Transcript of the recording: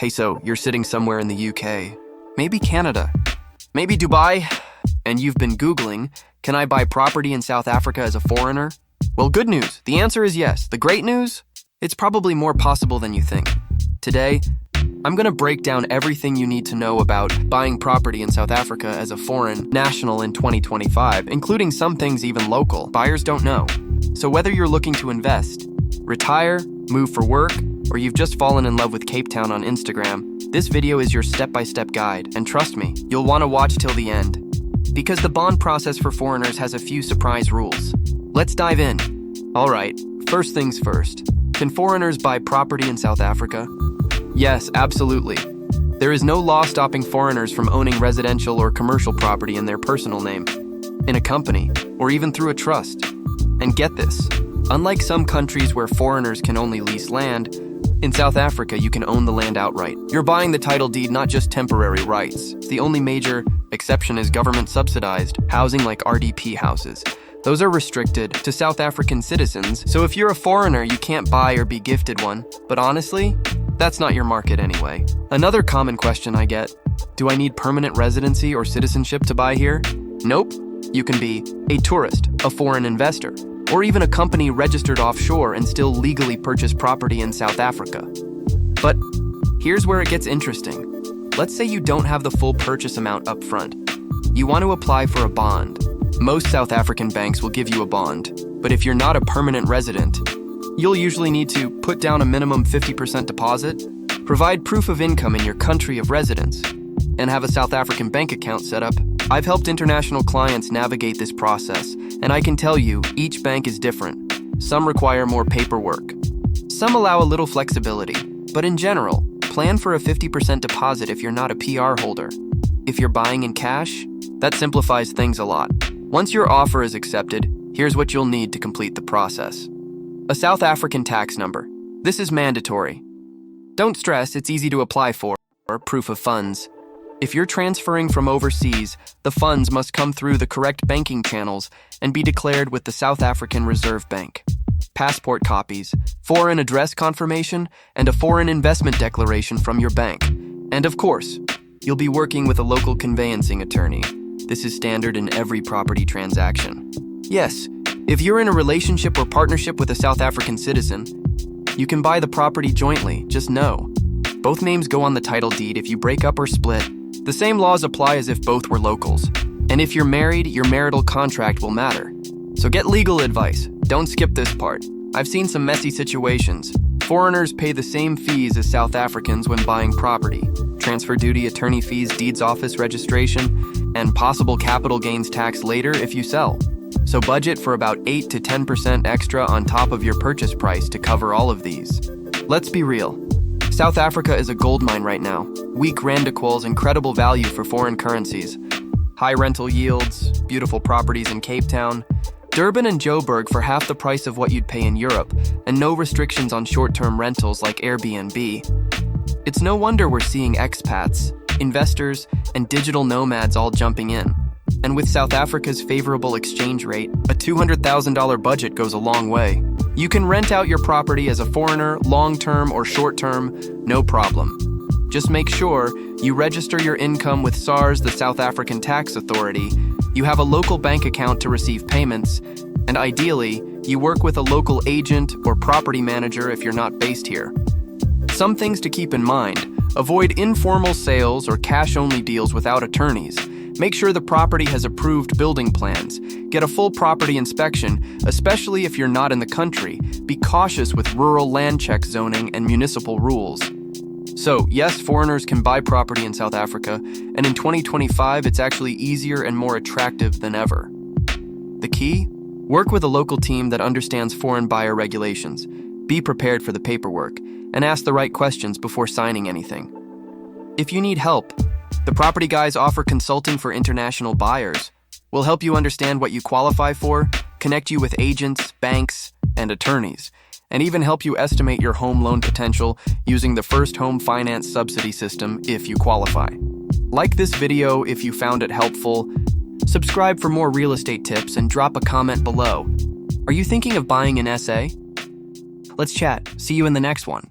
Hey, so you're sitting somewhere in the UK, maybe Canada, maybe Dubai, and you've been Googling, can I buy property in South Africa as a foreigner? Well, good news. The answer is yes. The great news? It's probably more possible than you think. Today, I'm going to break down everything you need to know about buying property in South Africa as a foreign national in 2025, including some things even local buyers don't know. So whether you're looking to invest, retire, move for work, or you've just fallen in love with Cape Town on Instagram, this video is your step-by-step guide, and trust me, you'll want to watch till the end. Because the bond process for foreigners has a few surprise rules. Let's dive in. Alright, first things first. Can foreigners buy property in South Africa? Yes, absolutely. There is no law stopping foreigners from owning residential or commercial property in their personal name, in a company, or even through a trust. And get this, unlike some countries where foreigners can only lease land, in South Africa you can own the land outright. You're buying the title deed, not just temporary rights. The only major exception is government-subsidized housing like RDP houses. Those are restricted to South African citizens, so if you're a foreigner, you can't buy or be gifted one. But honestly, that's not your market anyway. Another common question I get, do I need permanent residency or citizenship to buy here? Nope. You can be a tourist, a foreign investor, or even a company registered offshore and still legally purchase property in South Africa. But here's where it gets interesting. Let's say you don't have the full purchase amount up front. You want to apply for a bond. Most South African banks will give you a bond, but if you're not a permanent resident, you'll usually need to put down a minimum 50% deposit, provide proof of income in your country of residence, and have a South African bank account set up. I've helped international clients navigate this process, and I can tell you, each bank is different. Some require more paperwork. Some allow a little flexibility, but in general, plan for a 50% deposit if you're not a PR holder. If you're buying in cash, that simplifies things a lot. Once your offer is accepted, here's what you'll need to complete the process. A South African tax number. This is mandatory. Don't stress, it's easy to apply for. Proof of funds. If you're transferring from overseas, the funds must come through the correct banking channels and be declared with the South African Reserve Bank. Passport copies, foreign address confirmation, and a foreign investment declaration from your bank. And of course, you'll be working with a local conveyancing attorney. This is standard in every property transaction. Yes, if you're in a relationship or partnership with a South African citizen, you can buy the property jointly, just know. Both names go on the title deed if you break up or split. The same laws apply as if both were locals. And if you're married, your marital contract will matter. So get legal advice. Don't skip this part. I've seen some messy situations. Foreigners pay the same fees as South Africans when buying property. Transfer duty, attorney fees, deeds office registration, and possible capital gains tax later if you sell. So budget for about 8 to 10% extra on top of your purchase price to cover all of these. Let's be real. South Africa is a goldmine right now. Weak rand equals incredible value for foreign currencies. High rental yields, beautiful properties in Cape Town, Durban and Joburg for half the price of what you'd pay in Europe, and no restrictions on short-term rentals like Airbnb. It's no wonder we're seeing expats, investors, and digital nomads all jumping in. And with South Africa's favorable exchange rate, a $200,000 budget goes a long way. You can rent out your property as a foreigner, long-term or short-term, no problem. Just make sure you register your income with SARS, the South African Tax Authority, you have a local bank account to receive payments, and ideally, you work with a local agent or property manager if you're not based here. Some things to keep in mind: avoid informal sales or cash-only deals without attorneys. Make sure the property has approved building plans. Get a full property inspection, especially if you're not in the country. Be cautious with rural land check zoning and municipal rules. So, yes, foreigners can buy property in South Africa, and in 2025, it's actually easier and more attractive than ever. The key? Work with a local team that understands foreign buyer regulations. Be prepared for the paperwork, and ask the right questions before signing anything. If you need help, the Property Guys offer consulting for international buyers. We'll help you understand what you qualify for, connect you with agents, banks, and attorneys, and even help you estimate your home loan potential using the First Home Finance Subsidy System if you qualify. Like this video if you found it helpful, subscribe for more real estate tips, and drop a comment below. Are you thinking of buying an SA? Let's chat. See you in the next one.